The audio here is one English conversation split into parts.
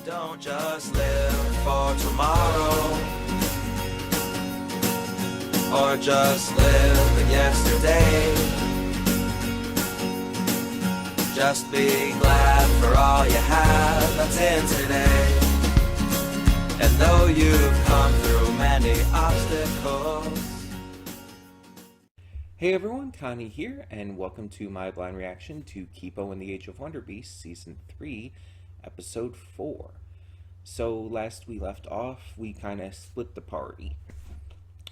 Don't just live for tomorrow, or just live in yesterday. Just be glad for all you have that's in today. And though you've come through many obstacles. Hey everyone, Connie here, and welcome to my blind reaction to Kipo and the Age of Wonder Beast, Season 3, Episode 4. So last we left off, we kind of split the party.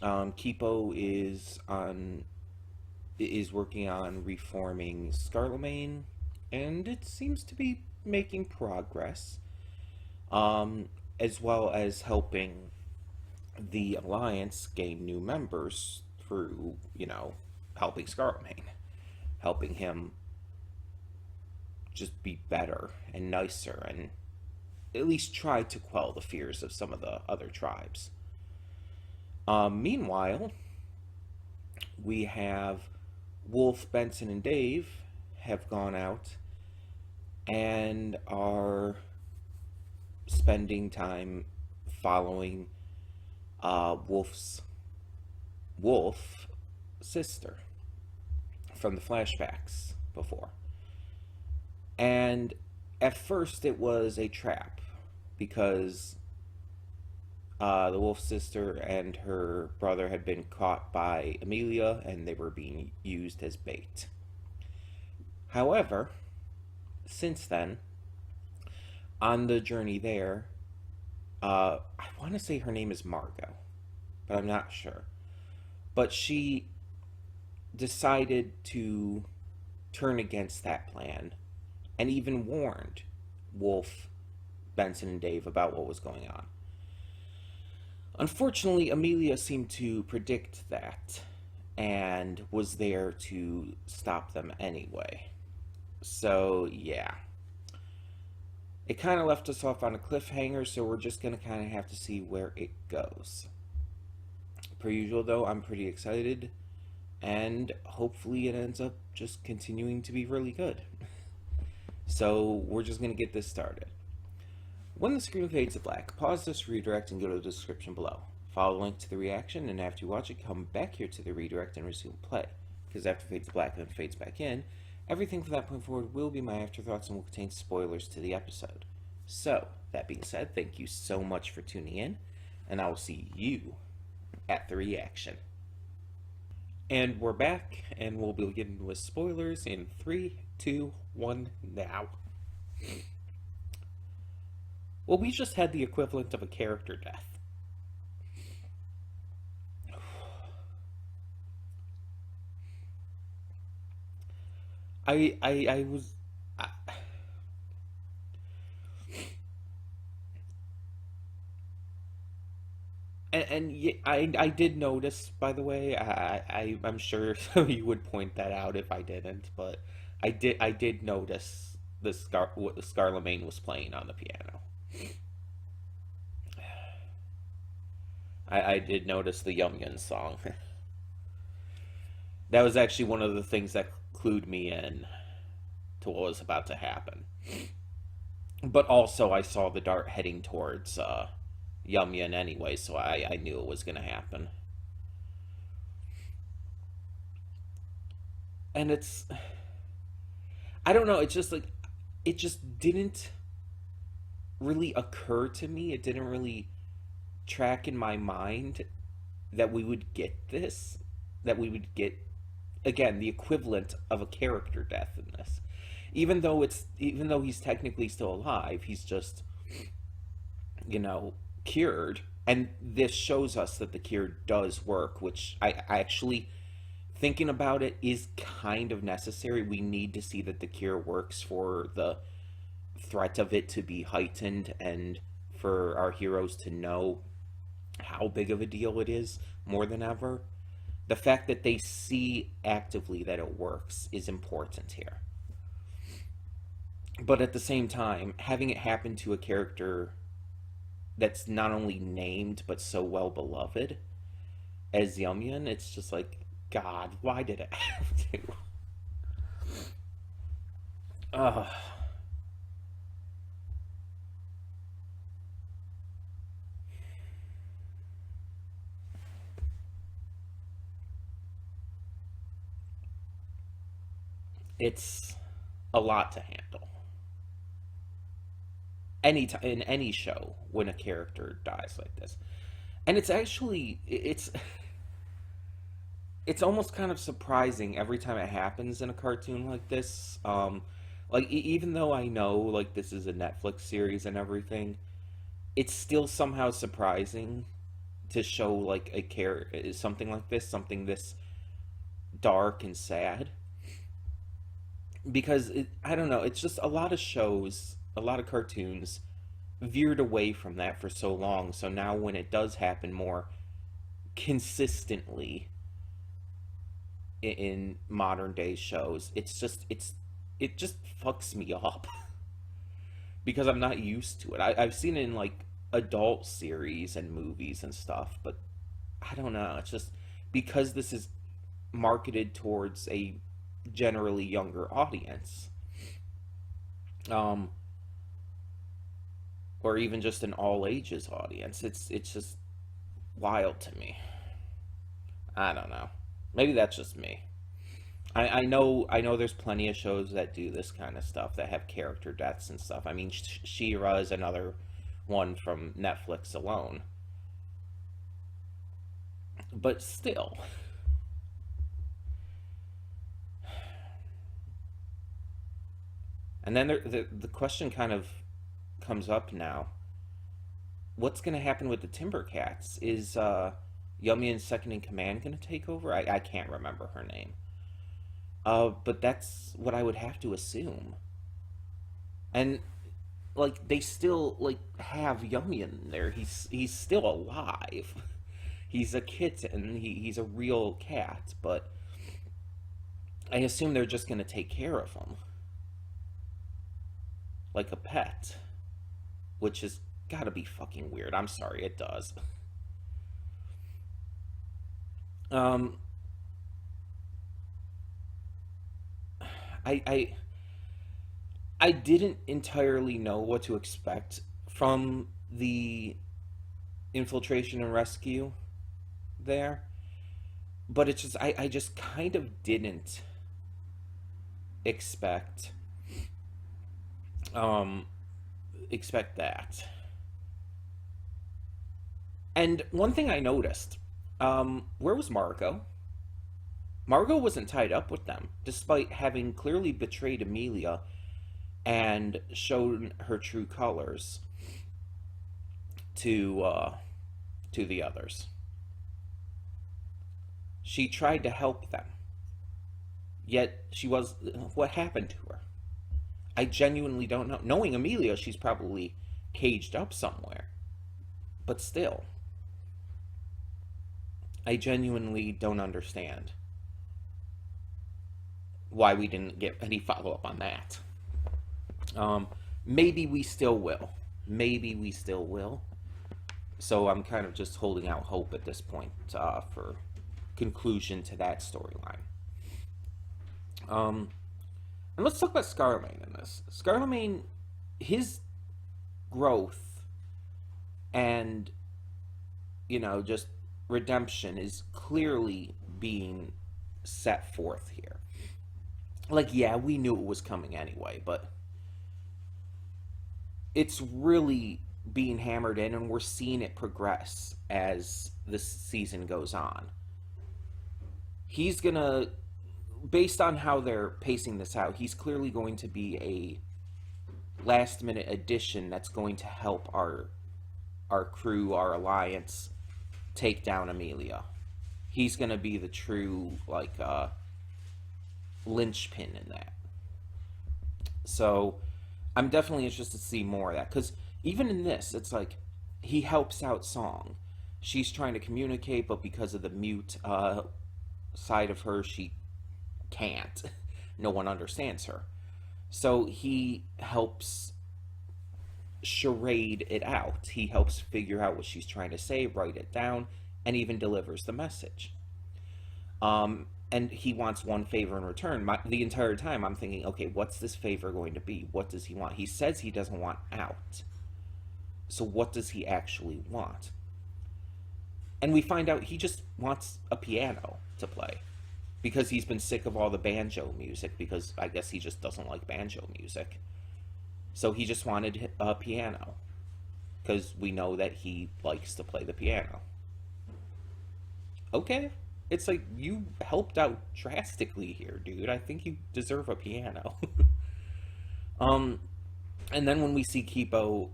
Kipo is working on reforming Scarlemagne, and it seems to be making progress, as well as helping the Alliance gain new members through, helping Scarlemagne, helping him just be better and nicer and at least try to quell the fears of some of the other tribes. Meanwhile, we have Wolf, Benson, and Dave have gone out and are spending time following Wolf's sister from the flashbacks before. And at first it was a trap because the Wolf sister and her brother had been caught by Amelia and they were being used as bait. However, since then, on the journey there, I want to say her name is Margot, but I'm not sure. But she decided to turn against that plan and even warned Wolf, Benson, and Dave about what was going on. Unfortunately, Amelia seemed to predict that and was there to stop them anyway. So, yeah. It kind of left us off on a cliffhanger, so we're just going to kind of have to see where it goes. Per usual, though, I'm pretty excited, and hopefully it ends up just continuing to be really good. So we're just going to get this started. When the screen fades to black, pause this redirect and go to the description below. Follow the link to the reaction, and after you watch it, come back here to the redirect and resume play. Because after it fades to black and then fades back in, everything from that point forward will be my afterthoughts and will contain spoilers to the episode. So, that being said, thank you so much for tuning in, and I will see you at the reaction. And we're back, and we'll begin with spoilers in 3, 2, 1, now. Well, we just had the equivalent of a character death. I was... I did notice, by the way, I'm sure you would point that out if I didn't, but I did notice what the Scarlemagne was playing on the piano. I did notice the Yum Yum song. That was actually one of the things that clued me in to what was about to happen. But also I saw the dart heading towards Yum Yum anyway, so I knew it was going to happen. And it's... I don't know, it's just like... It just didn't really occur to me. It didn't really track in my mind that we would get this. That we would get, again, the equivalent of a character death in this. Even though he's technically still alive, he's just, cured. And this shows us that the cure does work, which I actually, thinking about it, is kind of necessary. We need to see that the cure works for the threat of it to be heightened and for our heroes to know how big of a deal it is more than ever. The fact that they see actively that it works is important here. But at the same time, having it happen to a character that's not only named but so well beloved as Yum Yum, it's just like, God, why did it have to? it's a lot to handle. Any time in any show when a character dies like this, and it's almost kind of surprising every time it happens in a cartoon like this. Like even though I know like this is a Netflix series and everything, it's still somehow surprising to show like a character something like this, something this dark and sad, because I don't know, it's just a lot of shows, a lot of cartoons veered away from that for so long. So now when it does happen more consistently in modern day shows, it just fucks me up because I'm not used to it. I've seen it in like adult series and movies and stuff, but I don't know. It's just because this is marketed towards a generally younger audience, um, or even just an all ages audience. It's just wild to me. I don't know. Maybe that's just me. I know there's plenty of shows that do this kind of stuff that have character deaths and stuff. I mean, She-Ra is another one from Netflix alone. But still, and then the question kind of comes up now. What's going to happen with the Timbercats? Is Yummy and Second in Command going to take over? I can't remember her name. But that's what I would have to assume. And like they still like have Yummy in there. He's still alive. He's a kitten. He's a real cat, but I assume they're just going to take care of him like a pet, which has got to be fucking weird. I'm sorry, it does. Um, I I I didn't entirely know what to expect from the infiltration and rescue there, but it's just I just kind of didn't expect um expect that. And one thing I noticed, where was Margot? Margot wasn't tied up with them, despite having clearly betrayed Amelia and shown her true colors to to the others. She tried to help them, yet she was. What happened to her? I genuinely don't know. Knowing Amelia, she's probably caged up somewhere, but still, I genuinely don't understand why we didn't get any follow up on that. Maybe we still will. Maybe we still will. So I'm kind of just holding out hope at this point for conclusion to that storyline. And let's talk about Scarlemagne in this. Scarlemagne, his growth and, just redemption is clearly being set forth here. Like, yeah, we knew it was coming anyway, but it's really being hammered in, and we're seeing it progress as the season goes on. He's gonna, based on how they're pacing this out, he's clearly going to be a last minute addition that's going to help our crew, our alliance, take down Amelia. He's gonna be the true linchpin in that. So I'm definitely interested to see more of that, because even in this, it's like he helps out Song. She's trying to communicate, but because of the mute side of her, she can't. No one understands her. So he helps charade it out. He helps figure out what she's trying to say, write it down, and even delivers the message. And he wants one favor in return. The entire time I'm thinking, okay, what's this favor going to be? What does he want? He says he doesn't want out. So what does he actually want? And we find out he just wants a piano to play. because he's been sick of all the banjo music, because I guess he just doesn't like banjo music. So he just wanted a piano, because we know that he likes to play the piano. Okay, it's like, you helped out drastically here, dude. I think you deserve a piano. um, and then when we see Kipo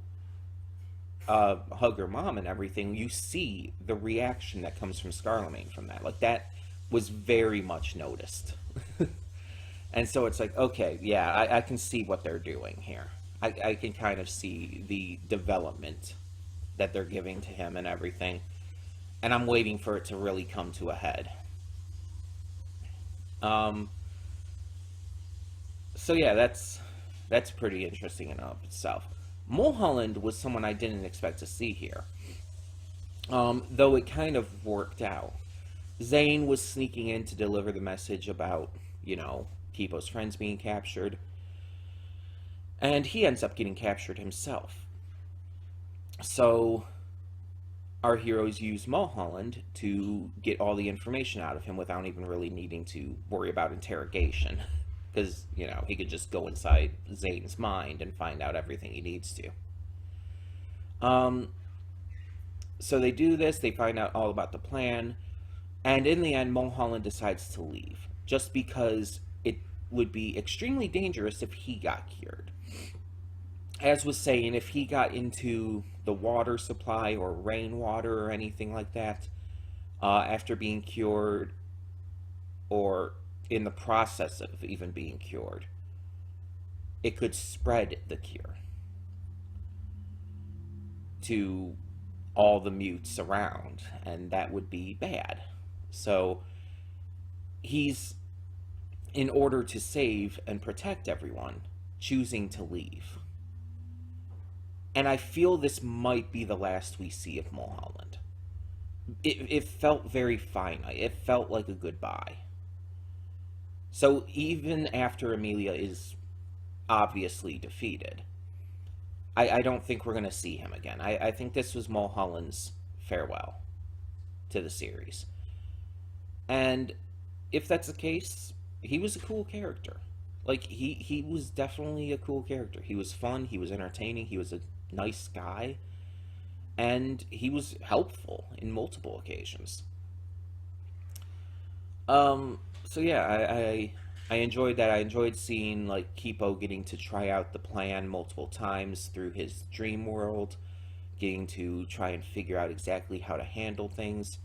hug her mom and everything, you see the reaction that comes from Scarlemagne from that. Like, that was very much noticed. And so it's like, okay, yeah, I can see what they're doing here. I can kind of see the development that they're giving to him and everything. And I'm waiting for it to really come to a head. So yeah, that's pretty interesting in and of itself. Mulholland was someone I didn't expect to see here. Though it kind of worked out. Zane was sneaking in to deliver the message about, Kipo's friends being captured. And he ends up getting captured himself. So our heroes use Mulholland to get all the information out of him without even really needing to worry about interrogation. Because, he could just go inside Zane's mind and find out everything he needs to. So they do this, they find out all about the plan, and in the end, Mulholland decides to leave, just because it would be extremely dangerous if he got cured. As was saying, if he got into the water supply or rainwater or anything like that, after being cured, or in the process of even being cured, it could spread the cure to all the mutes around, and that would be bad. So he's, in order to save and protect everyone, choosing to leave. And I feel this might be the last we see of Mulholland. It felt very finite. It felt like a goodbye. So even after Amelia is obviously defeated, I don't think we're going to see him again. I think this was Mulholland's farewell to the series. And if that's the case, he was a cool character. Like, he was definitely a cool character. He was fun, he was entertaining, he was a nice guy, and he was helpful in multiple occasions. So yeah, I enjoyed that. I enjoyed seeing, like, Kipo getting to try out the plan multiple times through his dream world, getting to try and figure out exactly how to handle things.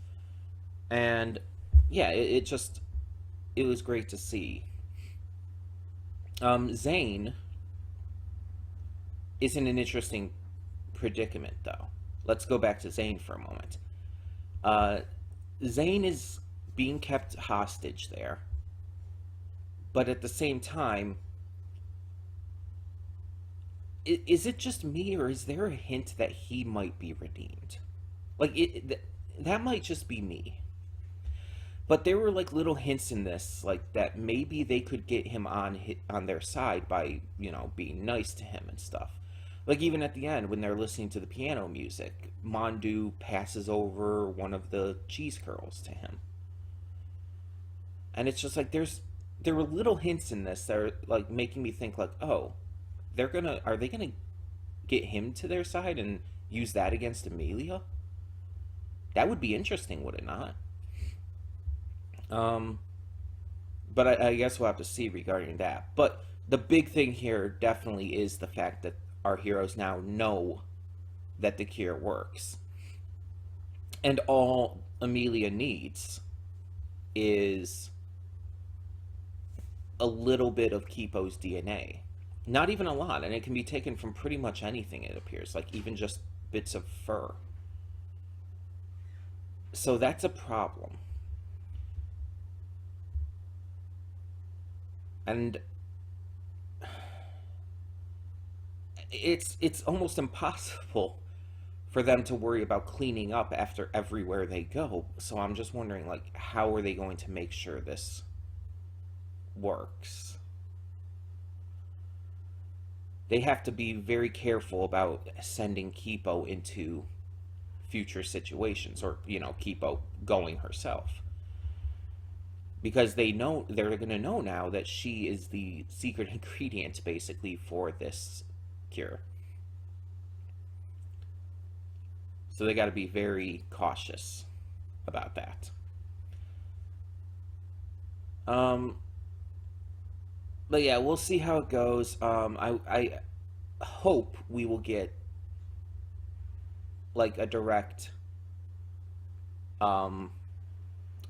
And yeah, it was great to see. Zane is in an interesting predicament, though. Let's go back to Zane for a moment. Zane is being kept hostage there, but at the same time, is it just me, or is there a hint that he might be redeemed? Like, that might just be me. But there were, like, little hints in this, like, that maybe they could get him on their side by, being nice to him and stuff. Like, even at the end, when they're listening to the piano music, Mondu passes over one of the cheese curls to him. And it's just like, there were little hints in this that are, like, making me think, like, oh, are they gonna get him to their side and use that against Amelia? That would be interesting, would it not? But I guess we'll have to see regarding that. But the big thing here definitely is the fact that our heroes now know that the cure works. And all Amelia needs is a little bit of Kipo's DNA. Not even a lot, and it can be taken from pretty much anything, it appears, like even just bits of fur. So that's a problem. And it's almost impossible for them to worry about cleaning up after everywhere they go. So I'm just wondering, like, how are they going to make sure this works? They have to be very careful about sending Kipo into future situations, or, Kipo going herself. because they're going to know now that she is the secret ingredient, basically, for this cure. So they got to be very cautious about that. But yeah, we'll see how it goes. I hope we will get like a direct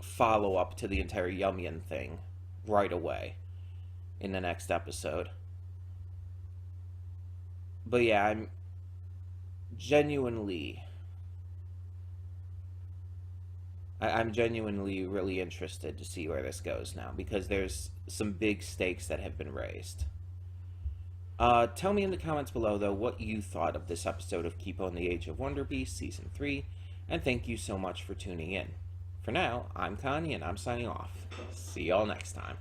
follow up to the entire Yumian thing right away in the next episode. But yeah, I'm genuinely really interested to see where this goes now, because there's some big stakes that have been raised. Tell me in the comments below, though, what you thought of this episode of Kipo and the Age of Wonder Beast Season 3, and thank you so much for tuning in. For now, I'm Connie, and I'm signing off. See y'all next time.